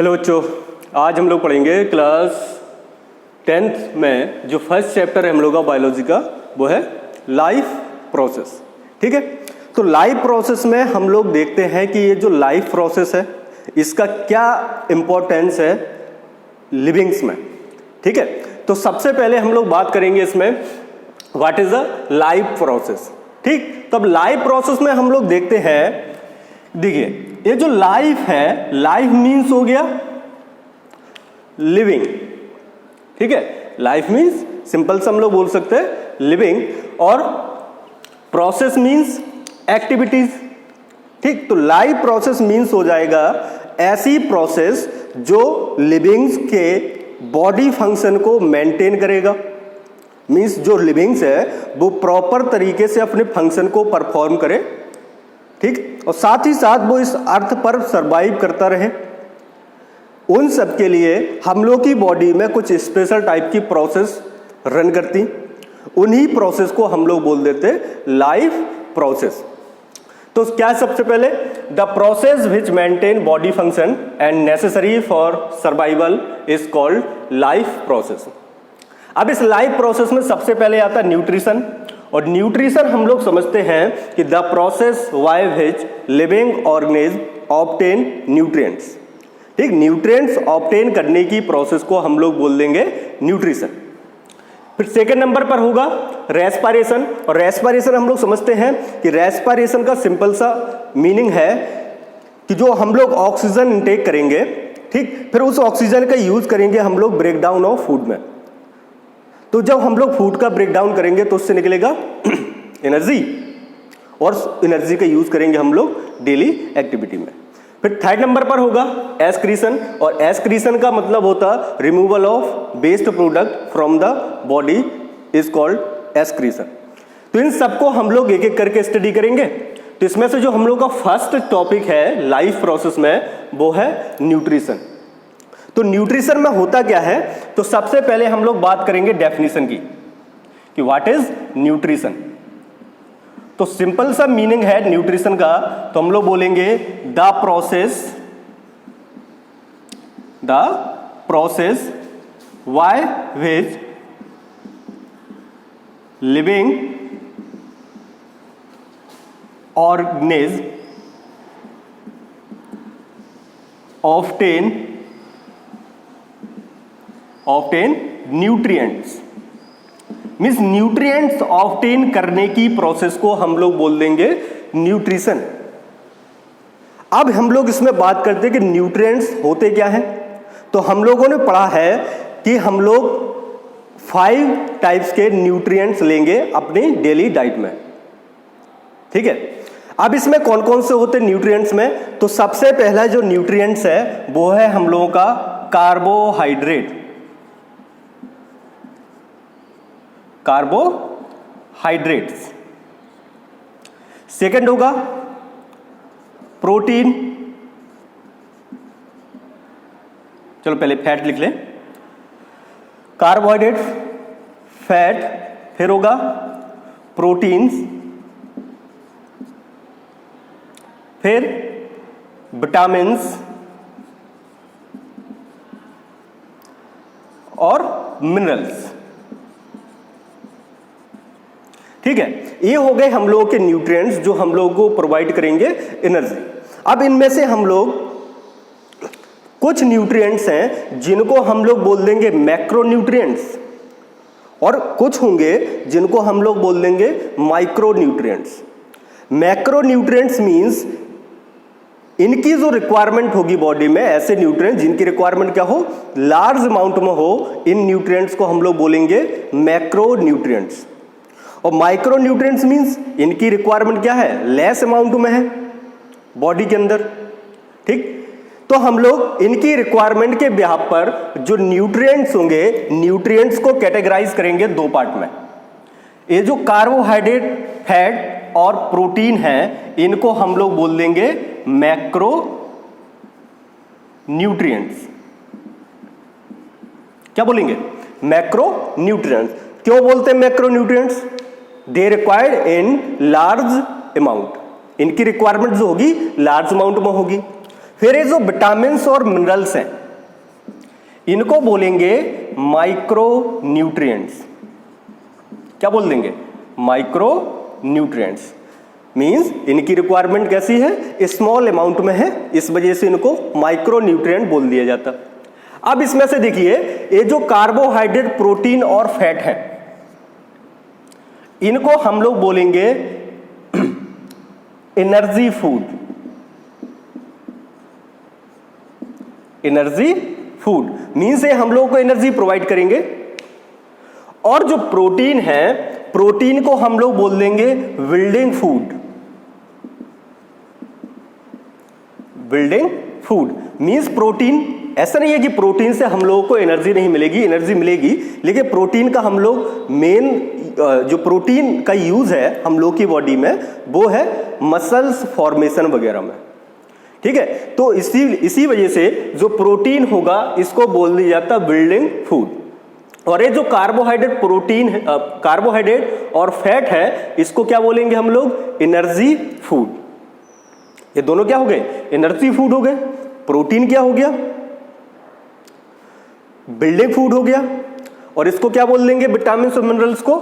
Hello बच्चों, आज हम लोग पढ़ेंगे क्लास 10th में जो फर्स्ट चैप्टर है हम लोग का बायोलॉजी का, वो है लाइफ प्रोसेस। ठीक है, तो लाइफ प्रोसेस में हम लोग देखते हैं कि ये जो लाइफ प्रोसेस है इसका क्या इम्पोर्टेंस है लिविंग्स में। ठीक है, तो सबसे पहले हम लोग बात करेंगे इसमें what is the life process. ठीक, तो अब लाइफ प्रोसेस में हम लोग देखते हैं, देखिए ये जो लाइफ है, लाइफ मीन्स हो गया लिविंग। ठीक है, लाइफ मीन्स सिंपल से हम लोग बोल सकते हैं लिविंग, और प्रोसेस मीन्स एक्टिविटीज। ठीक, तो लाइफ प्रोसेस मीन्स हो जाएगा ऐसी प्रोसेस जो लिविंग्स के बॉडी फंक्शन को मेंटेन करेगा। मीन्स जो लिविंग्स है वो प्रॉपर तरीके से अपने फंक्शन को परफॉर्म करे। ठीक, और साथ ही साथ वो इस अर्थ पर सरवाइव करता रहे। उन सब के लिए हम लोग की बॉडी में कुछ स्पेशल टाइप की प्रोसेस रन करती, उन्हीं प्रोसेस को हम लोग बोल देते लाइफ प्रोसेस। तो क्या सबसे पहले the process which maintain body function and necessary for survival is called life process. अब इस लाइफ प्रोसेस में सबसे पहले आता है न्यूट्रिशन, और न्यूट्रिशन हम लोग समझते हैं कि the process by which living organism obtain nutrients. ठीक, न्यूट्रिएंट्स ऑब्टेन करने की प्रोसेस को हम लोग बोल देंगे न्यूट्रिशन। फिर सेकंड नंबर पर होगा रेस्पिरेशन, और रेस्पिरेशन हम लोग समझते हैं कि रेस्पिरेशन का सिंपल सा मीनिंग है कि जो हम लोग ऑक्सीजन इंटेक करेंगे, ठीक, फिर उस ऑक्सीजन का यूज करेंगे हम लोग ब्रेक डाउन ऑफ फूड में। तो जब हम लोग फूड का ब्रेक डाउन करेंगे तो उससे निकलेगा एनर्जी, और एनर्जी का यूज करेंगे हम लोग डेली एक्टिविटी में। फिर थर्ड नंबर पर होगा एक्सक्रीशन, और एक्सक्रीशन का मतलब होता removal of waste product from the body is called excretion. तो इन सबको हम लोग एक एक करके स्टडी करेंगे। तो इसमें से जो हम लोग का फर्स्ट टॉपिक है लाइफ प्रोसेस में वो है न्यूट्रिशन। तो न्यूट्रिशन में होता क्या है, तो सबसे पहले हम लोग बात करेंगे डेफिनेशन की कि व्हाट इज न्यूट्रिशन। तो सिंपल सा मीनिंग है न्यूट्रिशन का, तो हम लोग बोलेंगे the process by which living organism obtain nutrients. Means nutrients obtain करने की प्रोसेस को हम लोग बोल देंगे न्यूट्रिशन। अब हम लोग इसमें बात करते हैं कि न्यूट्रिएंट्स होते क्या हैं। तो हम लोगों ने पढ़ा है कि हम लोग 5 टाइप्स के न्यूट्रिएंट्स लेंगे अपनी डेली डाइट में। ठीक है, अब इसमें कौन कौन से होते न्यूट्रिएंट्स में, तो सबसे पहला जो न्यूट्रिएंट्स है वो है हम लोगों का कार्बोहाइड्रेट। कार्बोहाइड्रेट्स। सेकंड होगा प्रोटीन, चलो पहले फैट लिख लें, कार्बोहाइड्रेट, फैट, फिर होगा प्रोटीन्स, फिर विटामिन्स और मिनरल्स। ठीक है, ये हो गए हम लोगों के न्यूट्रिएंट्स जो हम लोगों को प्रोवाइड करेंगे एनर्जी। अब इनमें से हम लोग कुछ न्यूट्रिएंट्स हैं जिनको हम लोग बोल देंगे मैक्रो न्यूट्रिएंट्स, और कुछ होंगे जिनको हम लोग बोल देंगे micro nutrients. Macro nutrients means इनकी जो रिक्वायरमेंट होगी बॉडी में, ऐसे न्यूट्रिएंट्स जिनकी रिक्वायरमेंट क्या हो, लार्ज अमाउंट में हो, इन न्यूट्रिएंट्स को हम लोग बोलेंगे मैक्रो न्यूट्रिएंट्स। और माइक्रो न्यूट्रिएंट्स मींस इनकी रिक्वायरमेंट क्या है, लेस अमाउंट में है बॉडी के अंदर। ठीक, तो हम लोग इनकी रिक्वायरमेंट के बिहाफ पर जो न्यूट्रिएंट्स होंगे, न्यूट्रिएंट्स को कैटेगराइज करेंगे 2 पार्ट में। ये जो कार्बोहाइड्रेट, फैट और प्रोटीन है, इनको हम लोग बोल देंगे मैक्रो न्यूट्रिएंट्स। क्या बोलेंगे, मैक्रो न्यूट्रिएंट्स। क्यों बोलते हैं macro nutrients, they required in large amount, इनकी रिक्वायरमेंट जो होगी लार्ज अमाउंट में होगी। फिर ये जो विटामिन और मिनरल्स हैं इनको बोलेंगे माइक्रो न्यूट्रिएंट्स। क्या बोल देंगे? Micro nutrients. मींस इनकी रिक्वायरमेंट कैसी है? स्मॉल अमाउंट में है, इस वजह से इनको माइक्रो न्यूट्रिएंट बोल दिया जाता। अब इसमें से देखिए, ये जो कार्बोहाइड्रेट, प्रोटीन और फैट है, इनको हम लोग बोलेंगे energy food. Energy food means ये हम लोगों को एनर्जी प्रोवाइड करेंगे। और जो प्रोटीन है, प्रोटीन को हम लोग बोल देंगे building food. Building food means protein, ऐसा नहीं है कि प्रोटीन से हम लोगों को एनर्जी नहीं मिलेगी, एनर्जी मिलेगी, लेकिन प्रोटीन का हम लोग मेन जो प्रोटीन का यूज है हम लोग की बॉडी में वो है मसल्स फॉर्मेशन वगैरह में। ठीक है, तो इसी वजह से जो प्रोटीन होगा इसको बोल दिया जाता है बिल्डिंग फूड। और ये जो कार्बोहाइड्रेट, प्रोटीन है, कार्बोहाइड्रेट और फैट है, इसको क्या बोलेंगे हम लोग? Energy food. ये दोनों क्या हो गए? एनर्जी फूड हो गए। प्रोटीन क्या हो गया? बिल्डिंग फूड हो गया। और इसको क्या बोल देंगे? विटामिन और मिनरल्स को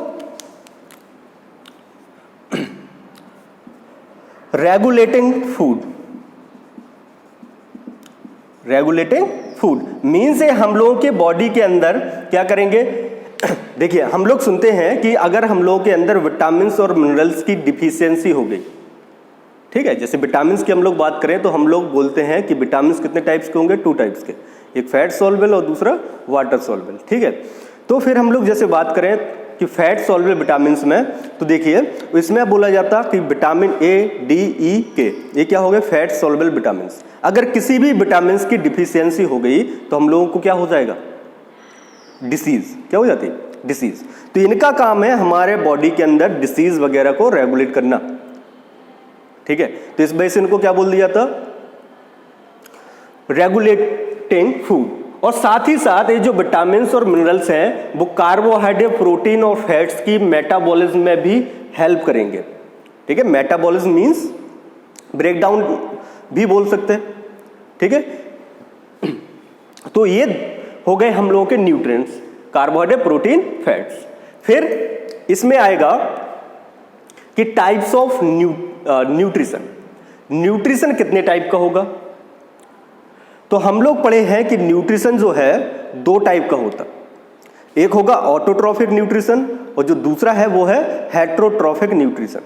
regulating food. Regulating food means हम लोगों के बॉडी के अंदर क्या करेंगे? देखिए, हम लोग सुनते हैं कि अगर हम लोगों के अंदर विटामिन और मिनरल्स की डिफिशियंसी हो गई, ठीक है, जैसे विटामिन की हम लोग बात करें तो हम लोग बोलते हैं कि विटामिन कितने टाइप्स के होंगे? 2 टाइप्स के, एक फैट सॉल्युबल और दूसरा वाटर सॉल्युबल। ठीक है, तो फिर हम लोग जैसे बात करें कि फैट सॉल्युबल विटामिन में, तो देखिए इसमें बोला जाता कि विटामिन ए, डी, ई, के, ये क्या हो गए? Fat soluble vitamin. अगर किसी भी विटामिन की डिफिशियंसी हो गई तो हम लोगों को क्या हो जाएगा? डिसीज। क्या हो जाती है? डिसीज। तो इनका काम है हमारे बॉडी के अंदर डिसीज वगैरह को रेगुलेट करना। ठीक है, तो इस वजह से इनको क्या बोल दिया था? Regulating food. और साथ ही साथ ये जो विटामिन और मिनरल्स हैं वो कार्बोहाइड्रेट, प्रोटीन और फैट्स की मेटाबॉलिज्म में भी हेल्प करेंगे। ठीक है, मेटाबॉलिज्म मींस ब्रेकडाउन भी बोल सकते हैं। ठीक है, तो ये हो गए हम लोगों के न्यूट्रिएंट्स, कार्बोहाइड्रेट, प्रोटीन, फैट्स। फिर इसमें आएगा कि टाइप्स ऑफ न्यूट्रिशन। न्यूट्रिशन कितने टाइप का होगा? तो हम लोग पढ़े हैं कि न्यूट्रिशन जो है 2 टाइप का होता। एक होगा ऑटोट्रॉफिक न्यूट्रिशन और जो दूसरा है वो है heterotrophic nutrition.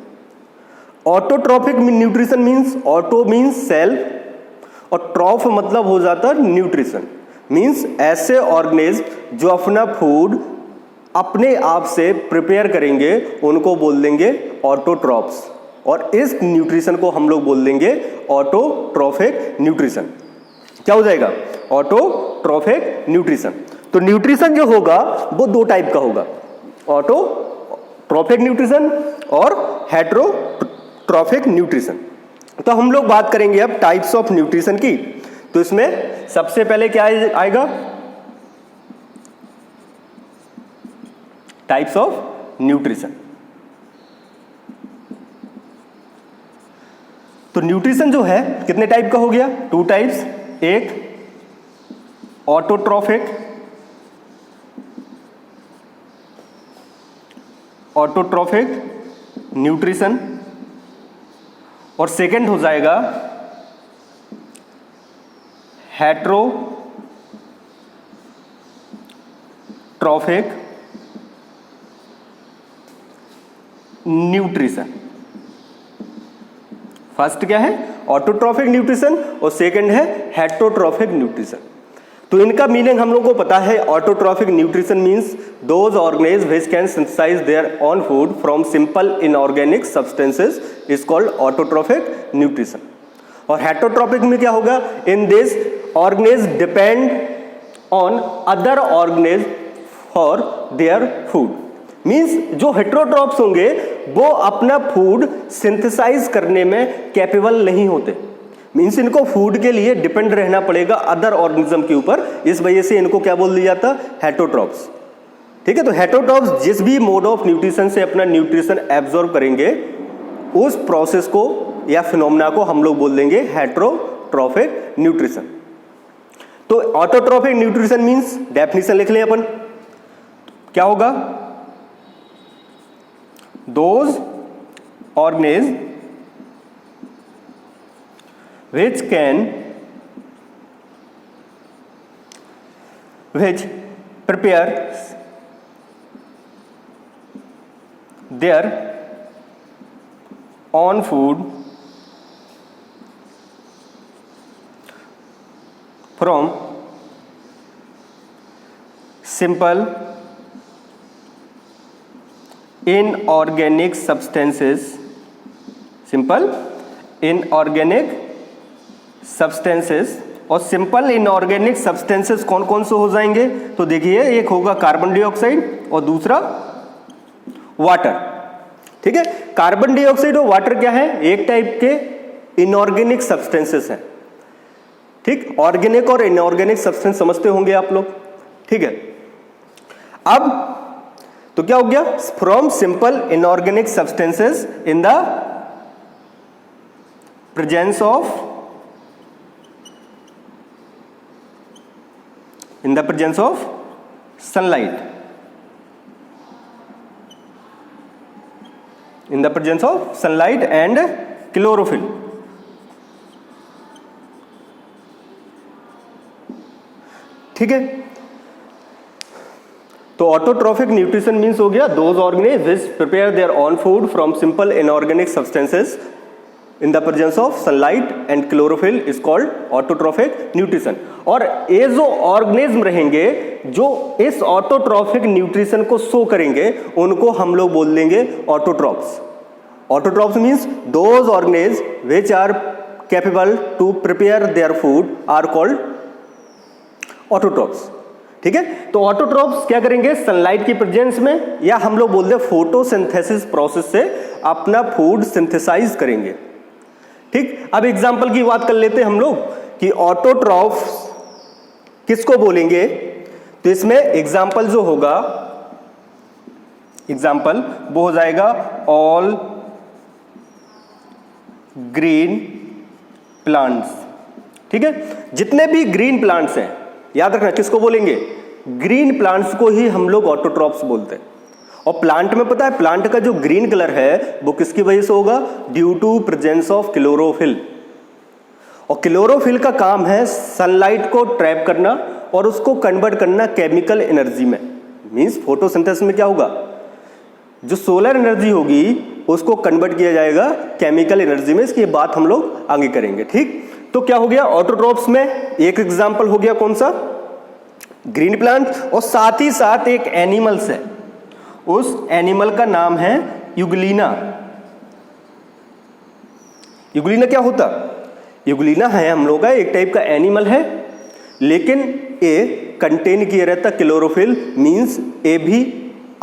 Autotrophic nutrition means, auto means self और ट्रॉफ मतलब हो जाता है न्यूट्रिशन। मींस ऐसे ऑर्गेनिज्म जो अपना फूड अपने आप से प्रिपेयर करेंगे उनको बोल देंगे ऑटोट्रॉफ्स। और इस न्यूट्रिशन को हम लोग बोल देंगे ऑटोट्रॉफिक न्यूट्रिशन। क्या हो जाएगा? Autotrophic nutrition. तो न्यूट्रिशन जो होगा वो 2 टाइप का होगा, ऑटोट्रॉफिक न्यूट्रिशन और हेट्रोट्रॉफिक न्यूट्रिशन। तो हम लोग बात करेंगे अब टाइप्स ऑफ न्यूट्रिशन की। तो इसमें सबसे पहले क्या आएगा? Types of nutrition. तो न्यूट्रिशन जो है कितने टाइप का हो गया? 2 टाइप्स। एक ऑटोट्रॉफिक, न्यूट्रिशन, और सेकंड हो जाएगा हेट्रोट्रॉफिक न्यूट्रिशन। फर्स्ट क्या है? ऑटोट्रॉफिक न्यूट्रिशन और सेकंड है हेट्रोट्रॉफिक न्यूट्रिशन। तो इनका मीनिंग हम लोग को पता है। Autotrophic nutrition means those organism which can synthesise their own food from simple inorganic substances is called autotrophic nutrition. और हेट्रोट्रॉफिक में क्या होगा? In this organism depend on other organism for their food. Means जो heterotrophs होंगे वो अपना food synthesise करने में कैपेबल नहीं होते। मींस इनको फूड के लिए डिपेंड रहना पड़ेगा अदर ऑर्गेनिज्म के ऊपर। इस वजह से इनको क्या बोल दिया जाता? हेट्रोट्रॉफ्स। ठीक है, तो हेट्रोट्रॉफ्स जिस भी मोड ऑफ न्यूट्रिशन से अपना न्यूट्रिशन एब्जॉर्ब करेंगे उस प्रोसेस को या फिनोमेना को हम लोग बोल देंगे हेट्रोट्रॉफिक ऑटोट्रॉफिक न्यूट्रिशन। तो ऑटोट्रॉफिक न्यूट्रिशन मींस डेफिनेशन लिख लें अपन, क्या होगा? Those organism which prepare their own food from simple inorganic substances, और सिंपल इनऑर्गेनिक सब्सटेंसेस कौन कौन से हो जाएंगे? तो देखिए, एक होगा कार्बन डाइऑक्साइड और दूसरा वाटर। ठीक है, कार्बन डाइऑक्साइड और वाटर क्या है? एक टाइप के इनऑर्गेनिक सब्सटेंसेस हैं। ठीक, ऑर्गेनिक और इनऑर्गेनिक सब्सटेंस समझते होंगे आप लोग। ठीक है, अब तो क्या हो गया? From simple inorganic substances in the presence of sunlight, and chlorophyll। ठीक है, तो ऑटोट्रॉफिक न्यूट्रिशन मीन्स हो गया those organism which prepare their own food from simple inorganic substances in the presence of sunlight and chlorophyll is called autotrophic nutrition। और ये जो organism रहेंगे जो इस ऑटोट्रॉफिक न्यूट्रिशन को शो करेंगे उनको हम लोग बोल देंगे autotrophs. Autotrophs means those organism which are capable to prepare their food are called autotrophs. ठीक है, तो ऑटोट्रॉप्स क्या करेंगे? सनलाइट की प्रेजेंस में, या हम लोग बोलते हैं फोटोसिंथेसिस प्रोसेस से अपना फूड सिंथेसाइज करेंगे। ठीक, अब एग्जाम्पल की बात कर लेते हैं हम लोग कि ऑटोट्रॉफ्स किसको बोलेंगे। तो इसमें एग्जाम्पल जो होगा, एग्जाम्पल वो हो जाएगा ऑल ग्रीन प्लांट्स। ठीक है, जितने भी ग्रीन प्लांट्स हैं, याद रखना किसको बोलेंगे? ग्रीन प्लांट्स को ही हम लोग ऑटोट्रॉप्स बोलते हैं। और प्लांट में पता है, प्लांट का जो ग्रीन कलर है वो किसकी वजह से होगा? Due to presence of chlorophyll. और क्लोरोफिल का काम है सनलाइट को ट्रैप करना और उसको कन्वर्ट करना केमिकल एनर्जी में। मींस फोटोसिंथेसिस में क्या होगा? जो सोलर एनर्जी होगी उसको कन्वर्ट किया जाएगा केमिकल एनर्जी में। इसकी बात हम लोग आगे करेंगे। ठीक, तो क्या हो गया? ऑटोट्रॉप्स में एक एग्जाम्पल हो गया कौन सा? Green plant. और साथ ही साथ एक एनिमल्स है, उस एनिमल का नाम है यूग्लिना। यूग्लिना क्या होता? यूग्लिना है हम लोग का एक टाइप का एनिमल है, लेकिन ये कंटेन किया रहता क्लोरोफिल। मींस ये भी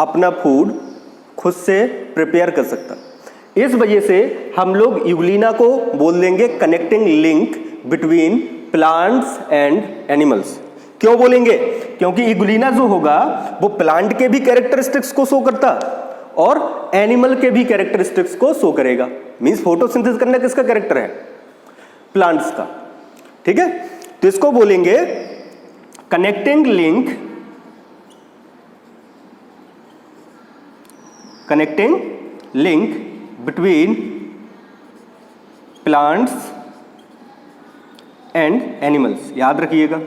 अपना फूड खुद से प्रिपेयर कर सकता। इस वजह से हम लोग यूग्लिना को बोल देंगे connecting link between plants and animals. क्यों बोलेंगे? क्योंकि यूग्लिना जो होगा वो प्लांट के भी कैरेक्टरिस्टिक्स को शो करता और एनिमल के भी कैरेक्टरिस्टिक्स को शो करेगा। मींस फोटोसिंथेसिस करना किसका कैरेक्टर है? प्लांट्स का। ठीक है, तो इसको बोलेंगे connecting link between plants and animals. याद रखिएगा,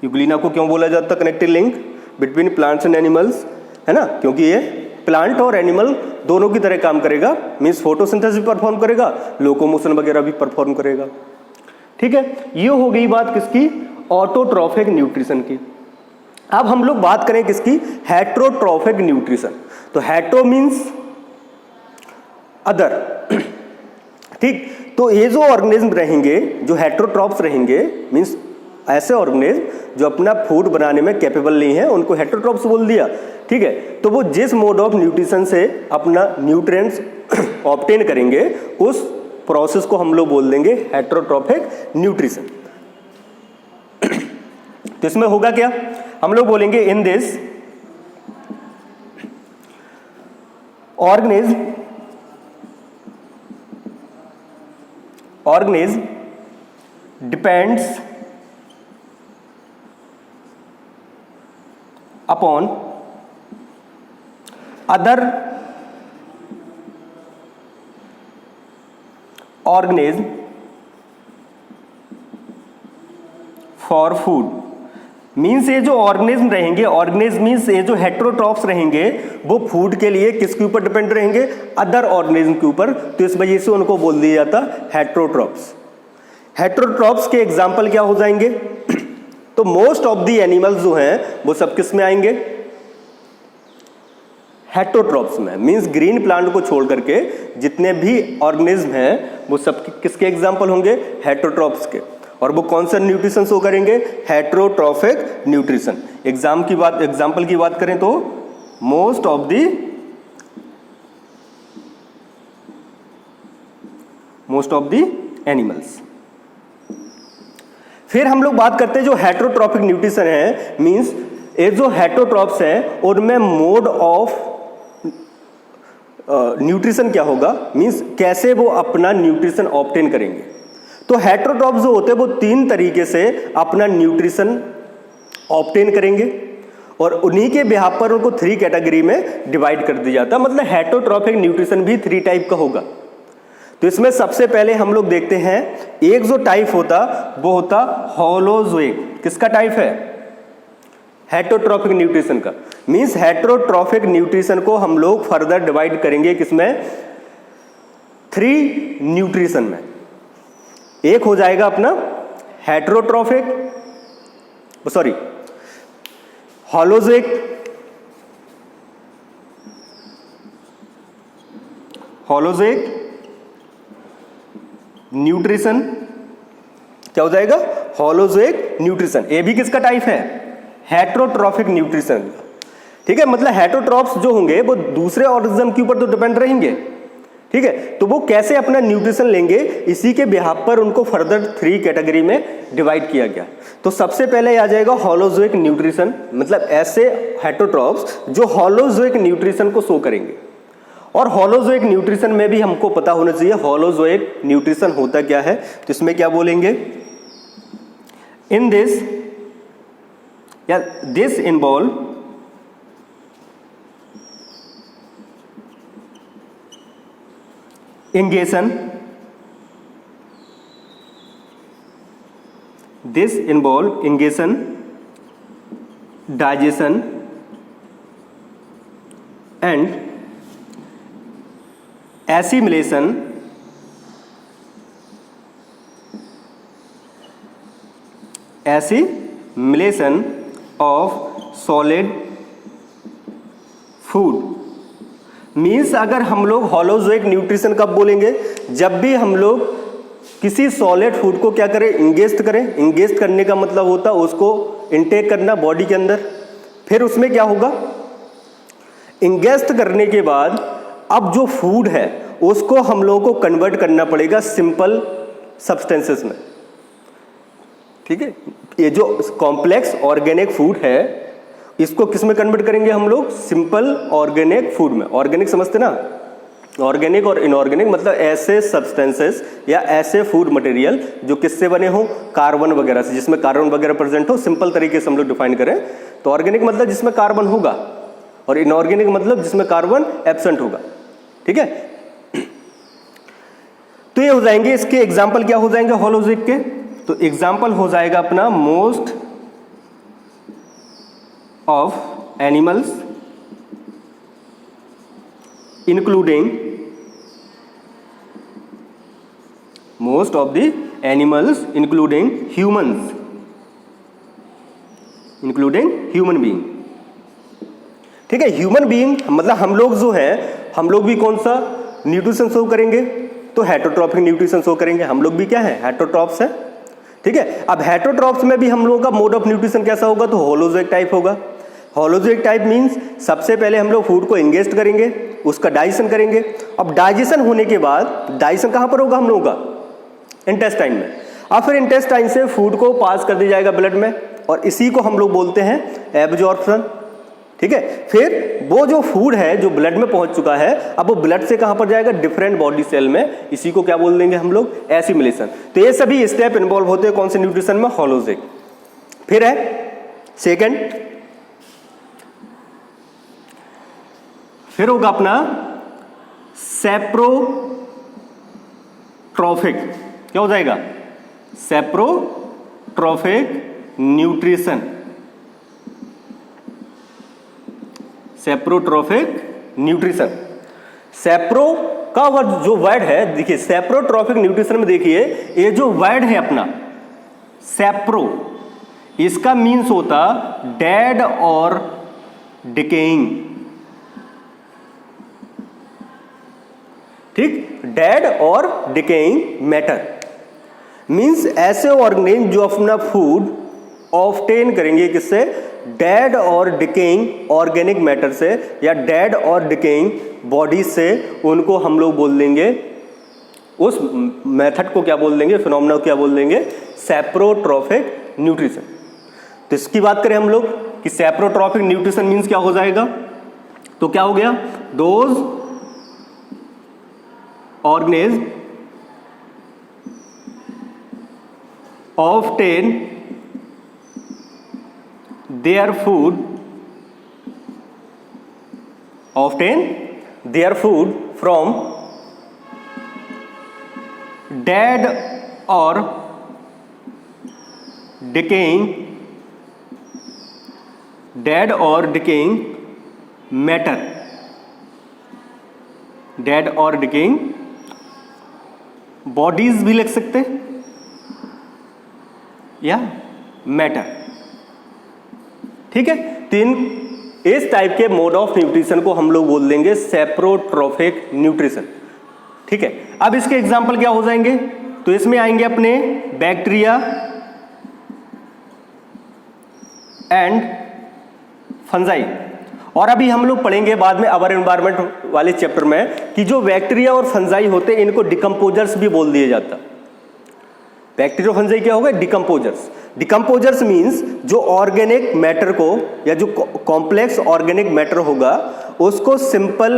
यूग्लिना को क्यों बोला जाता connecting link between plants and animals, है ना? क्योंकि ये प्लांट और एनिमल दोनों की तरह काम करेगा। मींस फोटोसिंथेसिस भी परफॉर्म करेगा, लोकोमोशन वगैरह भी परफॉर्म करेगा। ठीक है, ये हो गई बात किसकी? ऑटोट्रॉफिक न्यूट्रिशन की। अब हम लोग बात करें किसकी? Heterotrophic nutrition. तो हेट्रो मींस अदर। ठीक, तो ये जो ऑर्गेनिज्म रहेंगे जो हेट्रोट्रॉप्स रहेंगे, मींस ऐसे ऑर्गेनिज्म जो अपना फूड बनाने में कैपेबल नहीं है, उनको हेट्रोट्रॉप्स बोल दिया। ठीक है, तो वो जिस मोड ऑफ न्यूट्रिशन से अपना न्यूट्रिएंट्स ऑब्टेन करेंगे उस प्रोसेस को हम लोग बोल देंगे हेट्रोट्रॉफिक न्यूट्रिशन। तो इसमें होगा क्या? हम लोग बोलेंगे इन this organism depends upon other organism for food. Means ये जो ऑर्गेनिज्म रहेंगे, ऑर्गेनिज्म मीन्स ये जो हेटेरोट्रॉप्स रहेंगे वो फूड के लिए किसके ऊपर डिपेंड रहेंगे, अदर ऑर्गेनिज्म के ऊपर। तो इस वजह से उनको बोल दिया जाता हेटेरोट्रॉप्स। हेटेरोट्रॉप्स के एग्जाम्पल क्या हो जाएंगे तो मोस्ट ऑफ द एनिमल्स जो हैं वो सब किस में आएंगे, हेटेरोट्रॉप्स में। मींस ग्रीन प्लांट को छोड़ करके जितने भी ऑर्गेनिज्म हैं वो सब किसके एग्जाम्पल होंगे, हेटेरोट्रॉप्स के। और वो कौन सा न्यूट्रिशन शो करेंगे, हेटेरोट्रॉफिक न्यूट्रिशन। एग्जाम्पल की बात करें तो मोस्ट ऑफ द एनिमल्स। फिर हम लोग बात करते हैं जो हेटेरोट्रॉफिक न्यूट्रिशन है, मींस ये जो हेटेरोट्रॉप्स हैं उनमें मोड ऑफ न्यूट्रिशन क्या होगा, मींस कैसे वो अपना न्यूट्रिशन ऑब्टेन करेंगे। तो हेटेरोट्रॉप्स जो होते हैं वो 3 तरीके से अपना न्यूट्रिशन ऑब्टेन करेंगे और उन्हीं के बिहाफ पर उनको 3 कैटेगरी में डिवाइड कर दिया जाता है। मतलब हेटेरोट्रॉफिक न्यूट्रिशन भी 3 टाइप का होगा। तो इसमें सबसे पहले हम लोग देखते हैं एक जो टाइप होता वो होता होलोजोइक। किसका टाइप है, हेटेरोट्रॉफिक न्यूट्रिशन का। मींस हेटेरोट्रॉफिक न्यूट्रिशन को हम लोग फर्दर डिवाइड करेंगे किसमें, 3 न्यूट्रिशन में। एक हो जाएगा अपना हेटेरोट्रॉफिक, सॉरी होलोजोइक, न्यूट्रिशन। क्या हो जाएगा, होलोजोइक न्यूट्रिशन। ये भी किसका टाइप है, हेटेरोट्रॉफिक न्यूट्रिशन। ठीक है, मतलब हेटेरोट्रॉप्स जो होंगे वो दूसरे ऑर्गेनिज्म के ऊपर तो डिपेंड रहेंगे। ठीक है, तो वो कैसे अपना न्यूट्रिशन लेंगे, इसी के बिहाफ पर उनको फर्दर 3 कैटेगरी में डिवाइड किया गया। तो सबसे पहले आ जाएगा होलोजोइक न्यूट्रिशन, मतलब ऐसे हेटेरोट्रॉप्स जो होलोजोइक न्यूट्रिशन को शो करेंगे। और होलोजोइक न्यूट्रिशन में भी हमको पता होना चाहिए होलोजोइक न्यूट्रिशन होता क्या है। तो इसमें क्या बोलेंगे, इन दिस या this involve ingestion, this involve ingestion, digestion and assimilation of solid food. Means अगर हम लोग होलोजोइक न्यूट्रिशन कब बोलेंगे, जब भी हम लोग किसी सॉलिड फूड को क्या करें, इंगेस्ट करें। इंगेस्ट करने का मतलब होता है उसको इनटेक करना बॉडी के अंदर। फिर उसमें क्या होगा, इंगेस्ट करने के बाद अब जो फूड है उसको हम लोगों को कन्वर्ट करना पड़ेगा सिंपल सब्सटेंसेस में। ठीक है, ये जो कॉम्प्लेक्स ऑर्गेनिक फूड है इसको किस में कन्वर्ट करेंगे हम लोग, सिंपल ऑर्गेनिक फूड में। ऑर्गेनिक समझते ना, ऑर्गेनिक और इनऑर्गेनिक मतलब ऐसे सब्सटेंसेस या ऐसे फूड मटेरियल जो किससे बने हो, कार्बन वगैरह से, जिसमें कार्बन वगैरह प्रेजेंट हो। सिंपल तरीके से हम लोग डिफाइन करें तो ऑर्गेनिक मतलब जिसमें कार्बन होगा और इनऑर्गेनिक मतलब जिसमें कार्बन एब्सेंट होगा। ठीक है, तो ये हो जाएंगे, इसके एग्जाम्पल क्या हो जाएंगे होलोजोइक के। तो एग्जाम्पल हो जाएगा अपना most of animals including most of the animals including humans, including human being. ठीक है, ह्यूमन बीइंग मतलब हम लोग जो है, हम लोग भी कौन सा न्यूट्रिशन शो करेंगे, तो हेटेरोट्रॉफिक न्यूट्रिशन शो करेंगे। हम लोग भी क्या है, हेटेरोट्रॉप्स है। ठीक है, अब हेटेरोट्रॉप्स में भी हम लोगों का मोड ऑफ न्यूट्रिशन कैसा होगा, तो होलोजोइक टाइप होगा। होलोजोइक टाइप मींस सबसे पहले हम लोग फूड को इंगेस्ट करेंगे, उसका डाइजेशन करेंगे। अब डाइजेशन होने के बाद डाइजेशन कहां पर होगा हम लोगों का, इंटेस्टाइन में। अब फिर इंटेस्टाइन से फूड को पास कर दिया जाएगा ब्लड में और इसी को हम लोग बोलते हैं एब्जॉर्प्शन। ठीक है। फिर वो जो फूड है जो ब्लड में पहुंच चुका है, अब वो ब्लड से कहां पर जाएगा, डिफरेंट बॉडी सेल में, इसी को क्या बोल देंगे हम लोग, एसिमिलेशन। तो ये सभी स्टेप इन्वॉल्व होते हैं कौन से न्यूट्रिशन में, होलोजिक। फिर है सेकंड, फिर होगा अपना सेप्रोट्रॉफिक, क्या हो जाएगा, सेप्रोट्रॉफिक न्यूट्रिशन, सेप्रोट्रॉफिक न्यूट्रिशन। सेप्रो का जो वर्ड है, देखिए सेप्रोट्रॉफिक न्यूट्रिशन में देखिए ये जो वर्ड है अपना सेप्रो, इसका मीन्स होता डेड और डिकेइंग, ठीक, डेड और डिकेइंग मैटर मीन्स ऐसे ऑर्गेनिज्म जो अपना फूड ऑब्टेन करेंगे किससे, डेड और डिकेइंग ऑर्गेनिक मैटर से या डेड और डिकेइंग बॉडी से, उनको हम लोग बोल देंगे, उस मेथड को क्या बोल देंगे, फिनोमेना को क्या बोल देंगे, सेप्रोट्रॉफिक न्यूट्रिशन। तो इसकी बात करें हम लोग कि सेप्रोट्रॉफिक न्यूट्रिशन मीन्स क्या हो जाएगा, तो क्या हो गया, those organism obtain their food from dead or decaying matter, dead or decaying bodies भी लिख सकते या मैटर, ठीक है। तीन इस टाइप के मोड ऑफ न्यूट्रिशन को हम लोग बोल देंगे सेप्रोट्रॉफिक न्यूट्रिशन, ठीक है। अब इसके एग्जांपल क्या हो जाएंगे, तो इसमें आएंगे अपने बैक्टीरिया एंड फंजाई, और अभी हम लोग पढ़ेंगे बाद में अवर एनवायरनमेंट वाले चैप्टर में कि जो बैक्टीरिया और फंजाई होते हैं इनको डिकम्पोजर्स भी बोल दिया जाता। बैक्टीरिया फंजाई क्या हो गए, डिकम्पोजर्स। डिकम्पोजर्स मीन्स जो ऑर्गेनिक मैटर को या जो कॉम्प्लेक्स ऑर्गेनिक मैटर होगा उसको सिंपल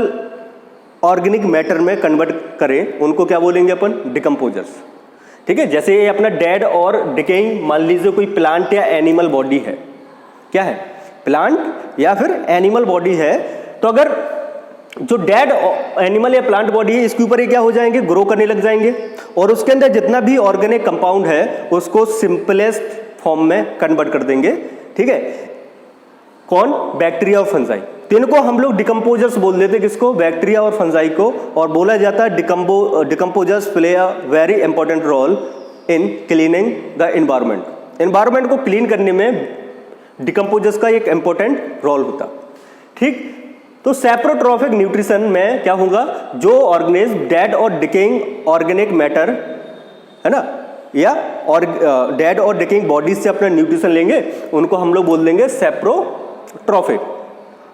ऑर्गेनिक मैटर में कन्वर्ट करें, उनको क्या बोलेंगे अपन, डिकम्पोजर्स, ठीक है। जैसे ये अपना डेड और डिकेइंग, मान लीजिए कोई प्लांट या एनिमल बॉडी है, क्या है, प्लांट या फिर एनिमल बॉडी है, तो अगर जो डेड एनिमल या प्लांट बॉडी है इसके ऊपर ये क्या हो जाएंगे, ग्रो करने लग जाएंगे, और उसके अंदर जितना भी ऑर्गेनिक कंपाउंड है उसको सिंपलेस्ट फॉर्म में कन्वर्ट कर देंगे, ठीक है। कौन, बैक्टीरिया और फंजाई। तो इनको हम लोग डिकम्पोजर्स बोल देते हैं, किसको, बैक्टीरिया और फंजाई को, और बोला जाता है decomposers play a very important role in cleaning the environment. Environment को क्लीन करने में डिकम्पोजर्स का एक इंपॉर्टेंट रोल होता, ठीक। तो सेप्रोट्रॉफिक न्यूट्रिशन में क्या होगा, जो ऑर्गेनिज्म डेड और डिकेइंग ऑर्गेनिक मैटर है ना, या और डेड और डिकेइंग बॉडीज से अपना न्यूट्रिशन लेंगे, उनको हम लोग बोल देंगे सेप्रोट्रॉफिक।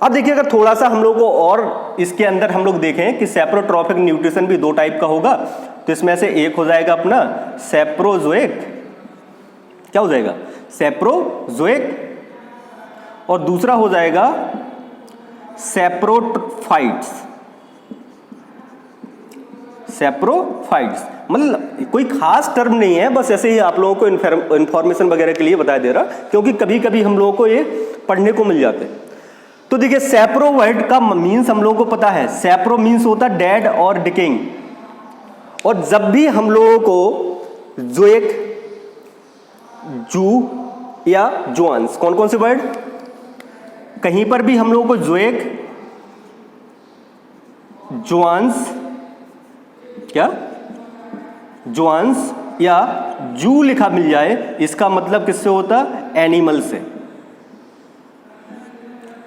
अब देखिए अगर थोड़ा सा हम लोग को और इसके अंदर हम लोग देखें कि सेप्रोट्रॉफिक न्यूट्रिशन भी दो टाइप का होगा, तो इसमें से एक हो जाएगा अपना सेप्रोजोइक, क्या हो जाएगा, सेप्रोजोइक, और दूसरा हो जाएगा सेप्रोफाइट्स। सेप्रोफाइट्स मतलब कोई खास टर्म नहीं है, बस ऐसे ही आप लोगों को इंफॉर्मेशन वगैरह के लिए बताया दे रहा, क्योंकि कभी कभी हम लोगों को ये पढ़ने को मिल जाते। तो देखिए सेप्रो वर्ड का मीन्स हम लोगों को पता है, सेप्रो मीन्स होता डेड और डिकेइंग, और जब भी हम लोगों को जोएक, जू या जोआंस, कौन कौन से वर्ड, कहीं पर भी हम लोगों को जोएक, जोआंस, क्या, जोआंस या जू लिखा मिल जाए, इसका मतलब किससे होता, एनिमल से,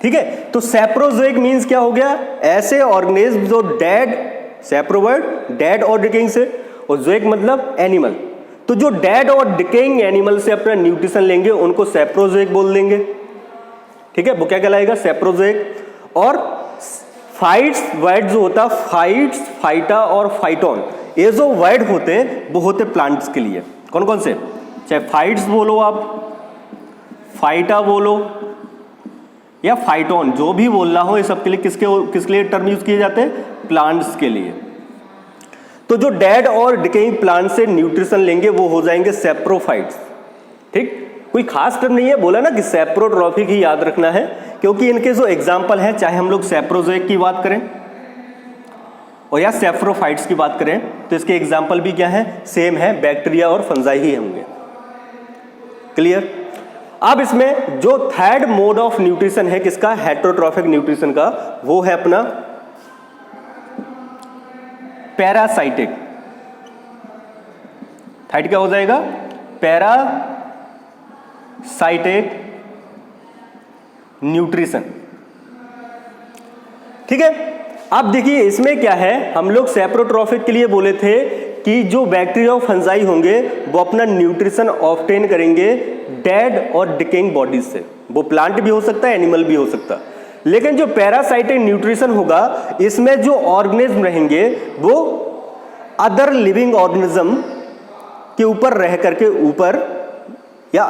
ठीक है। तो सेप्रोजोइक मीन्स क्या हो गया, ऐसे ऑर्गेनिज्म जो डेड, सेप्रोवर्ड डेड और डिकेइंग से, और जोइक मतलब एनिमल, तो जो डेड और डिकेइंग एनिमल से अपना न्यूट्रिशन लेंगे उनको सेप्रोजोइक बोल देंगे, ठीक है। वो क्या कहलाएगा, सेप्रोजोइक। और फाइट्स वर्ड जो होता, फाइट्स, फाइटा और फाइटोन, ये जो वर्ड होते हैं वो होते प्लांट्स के लिए, कौन कौन से, चाहे फाइट्स बोलो आप, फाइटा बोलो या फाइटोन, जो भी बोलना हो, ये सब के लिए किसके लिए टर्म यूज किए जाते हैं? प्लांट्स के लिए। तो जो डेड और डिकेइंग प्लांट से न्यूट्रिशन लेंगे वो हो जाएंगे सेप्रोफाइट्स। ठीक, कोई खास टर्म नहीं है, बोला ना कि सेप्रोट्रॉफिक ही याद रखना है, क्योंकि इनके जो एग्जाम्पल है, चाहे हम लोग सेप्रोजोइक की बात करें और या सेप्रोफाइट्स की बात करें, तो इसके एग्जाम्पल भी क्या है? सेम है, बैक्टीरिया और फंजाई ही होंगे। क्लियर? अब इसमें जो थर्ड मोड ऑफ न्यूट्रिशन है किसका? हेटेरोट्रॉफिक न्यूट्रिशन का, वो है अपना पैरासाइटिक। थर्ड क्या हो जाएगा? Parasitic nutrition. ठीक है, अब देखिए इसमें क्या है, हम लोग सेप्रोट्रॉफिक के लिए बोले थे कि जो बैक्टीरिया और फंजाई होंगे वो अपना न्यूट्रिशन ऑब्टेन करेंगे डेड और डिकेइंग बॉडीज से। वो प्लांट भी हो सकता है, एनिमल भी हो सकता है। लेकिन जो पैरासाइटिक न्यूट्रिशन होगा, इसमें जो ऑर्गेनिज्म रहेंगे वो अदर लिविंग ऑर्गेनिज्म के ऊपर रह करके, ऊपर या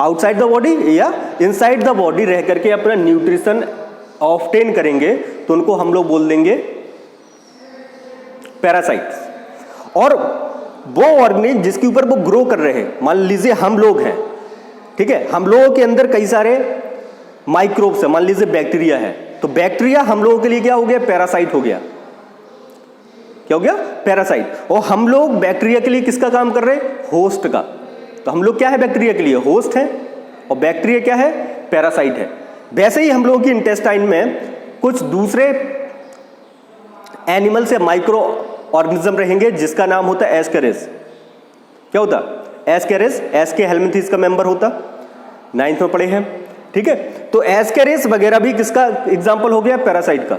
आउटसाइड द बॉडी या इनसाइड द बॉडी रह करके अपना न्यूट्रिशन ऑब्टेन करेंगे, तो उनको हम लोग बोल देंगे पैरासाइट्स। और वो ऑर्गेनिज्म जिसके ऊपर वो ग्रो कर रहे हैं, मान लीजिए हम लोग हैं, ठीक है, हम लोगों के अंदर कई सारे माइक्रोब्स है, मान लीजिए बैक्टीरिया है, तो बैक्टीरिया हम लोगों के लिए क्या हो गया? पैरासाइट हो गया। क्या हो गया? पैरासाइट। और हम लोग बैक्टीरिया के लिए किसका काम कर रहे हैं? होस्ट का। तो हम लोग क्या है? बैक्टीरिया के लिए होस्ट है, और बैक्टीरिया क्या है? पैरासाइट है। वैसे ही हम लोगों की इंटेस्टाइन में कुछ दूसरे एनिमल से माइक्रो ऑर्गेनिज्म रहेंगे जिसका नाम होता है एस्केरिस। क्या होता? एस्केरिस। एस्के हेल्मिंथेस का मेंबर होता, 9th में पढ़े हैं। ठीक है, तो एस्केरिस वगैरह भी किसका एग्जाम्पल हो गया? पैरासाइट का।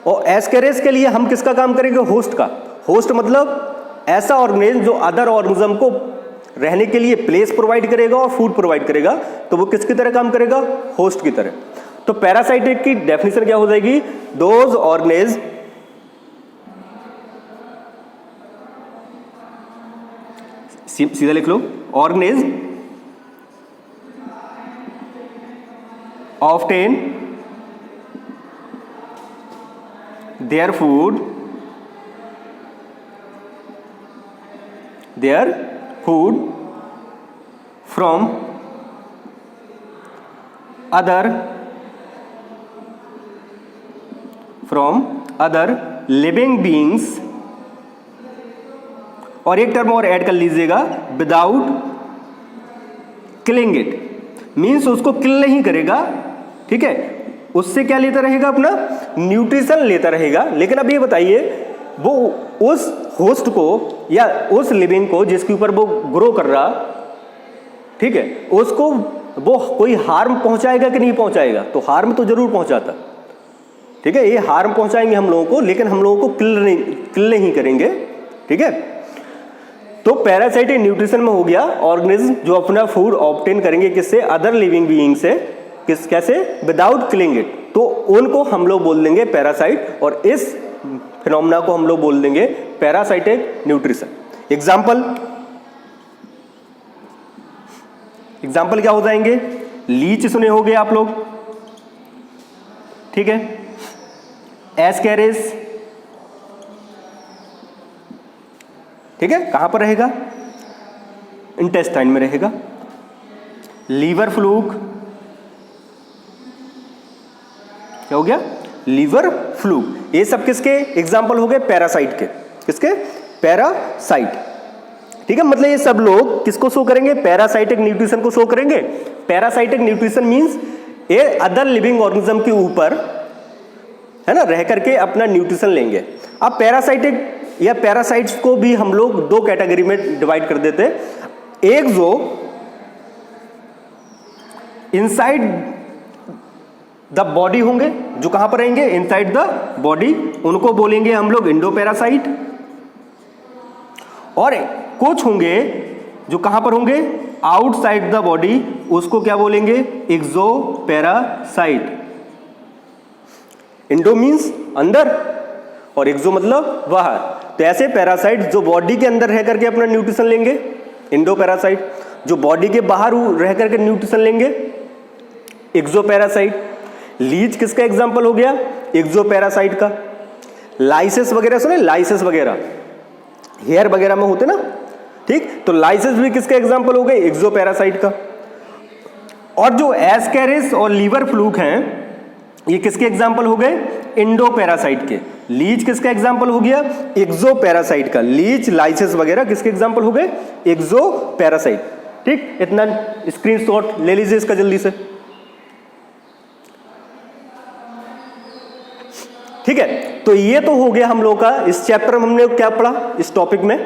और एस्केरिस के लिए हम किसका काम करेंगे? होस्ट का। होस्ट मतलब ऐसा ऑर्गेनिज्म जो अदर ऑर्गेनिज्म को रहने के लिए प्लेस प्रोवाइड करेगा और फूड प्रोवाइड करेगा, तो वो किसकी तरह काम करेगा? होस्ट की तरह। तो पैरासाइटिक की डेफिनेशन क्या हो जाएगी? दोज ऑर्गेनिज्म सीधा लिख लो, organism obtain their food from other living beings, और एक टर्म और ऐड कर लीजिएगा, विदाउट किलिंग इट, मीन्स उसको किल नहीं करेगा। ठीक है, उससे क्या लेता रहेगा? अपना न्यूट्रिशन लेता रहेगा। लेकिन अब ये बताइए, वो उस होस्ट को या उस लिविंग को जिसके ऊपर वो ग्रो कर रहा, ठीक है, उसको वो कोई हार्म पहुंचाएगा कि नहीं पहुंचाएगा? तो हार्म तो जरूर पहुंचाता। ठीक है, ये हार्म पहुंचाएंगे हम लोगों को, लेकिन हम लोगों को किल नहीं करेंगे। ठीक है, तो पैरासाइटिक न्यूट्रिशन में हो गया ऑर्गेनिज्म जो अपना फूड ऑब्टेन करेंगे किससे? अदर लिविंग बीइंग से। कैसे? Without killing it. तो उनको हम लोग बोल देंगे पैरासाइट, और इस फिनोमेना को हम लोग बोल देंगे पैरासाइटिक न्यूट्रिशन। एग्जाम्पल क्या हो जाएंगे? लीच सुने होंगे आप लोग, ठीक है, एस्केरिस, ठीक है, कहां पर रहेगा? इंटेस्टाइन में रहेगा। लीवर फ्लूक, क्या हो गया? Liver fluke. ये सब किसके एग्जाम्पल हो गए? पैरासाइट के। किसके? पैरासाइट। ठीक है, मतलब ये सब लोग किसको शो करेंगे? पैरासाइटिक न्यूट्रिशन को शो करेंगे। पैरासाइटिक न्यूट्रिशन मींस ये अदर लिविंग ऑर्गेनिज्म के ऊपर, है ना, रह करके अपना न्यूट्रिशन लेंगे। अब पैरासाइटिक या पैरासाइट्स को भी हम लोग दो कैटेगरी में डिवाइड कर देते हैं। एक जो इनसाइड द बॉडी होंगे, जो कहां पर रहेंगे? इनसाइड द बॉडी, उनको बोलेंगे हम लोग इंडोपैरासाइट। और कुछ होंगे जो कहां पर होंगे? आउटसाइड द बॉडी, उसको क्या बोलेंगे? एक्सोपैरासाइट। इंडो मीन्स अंदर और एक्सो मतलब बाहर। तो ऐसे पैरासाइट जो बॉडी के अंदर रह करके अपना न्यूट्रिशन लेंगे, इंडोपैरासाइट। जो बॉडी के बाहर रह करके न्यूट्रिशन लेंगे, एक्सोपैरासाइट। लीच किसका एग्जाम्पल हो गया? एक्सो पैरासाइट का। लाइसेस वगैरह सुने, लाइसेस वगैरह हेयर वगैरह में होते ना, ठीक, तो लाइसेस भी किसका एग्जाम्पल हो गए? एक्सो पैरासाइट का। और जो एस्केरिस और लीवर फ्लूक हैं ये किसके एग्जाम्पल हो गए? इंडो पैरासाइट के। लीच किसका एग्जाम्पल हो गया? एक्सो पैरासाइट का। लीच, लाइसेस वगैरह किसके एग्जाम्पल हो गए? एक्सो पैरासाइट। ठीक, इतना स्क्रीनशॉट ले लीजिए इसका जल्दी से। ठीक है, तो ये तो हो गया हम लोग का, इस चैप्टर में हमने क्या पढ़ा इस टॉपिक में।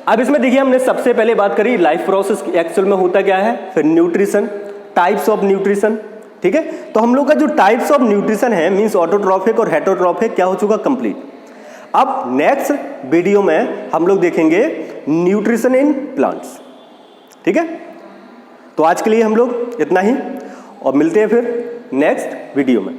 अब इसमें देखिए हमने सबसे पहले बात करी लाइफ प्रोसेस एक्चुअल में होता क्या है, फिर न्यूट्रिशन, टाइप्स ऑफ न्यूट्रिशन। ठीक है, तो हम लोग का जो टाइप्स ऑफ न्यूट्रिशन है मींस ऑटोट्रॉफिक और हेटरोट्रॉफिक क्या हो चुका? कंप्लीट। अब नेक्स्ट वीडियो में हम लोग देखेंगे न्यूट्रिशन इन प्लांट्स। ठीक है, तो आज के लिए हम लोग इतना ही और मिलते हैं फिर नेक्स्ट वीडियो में।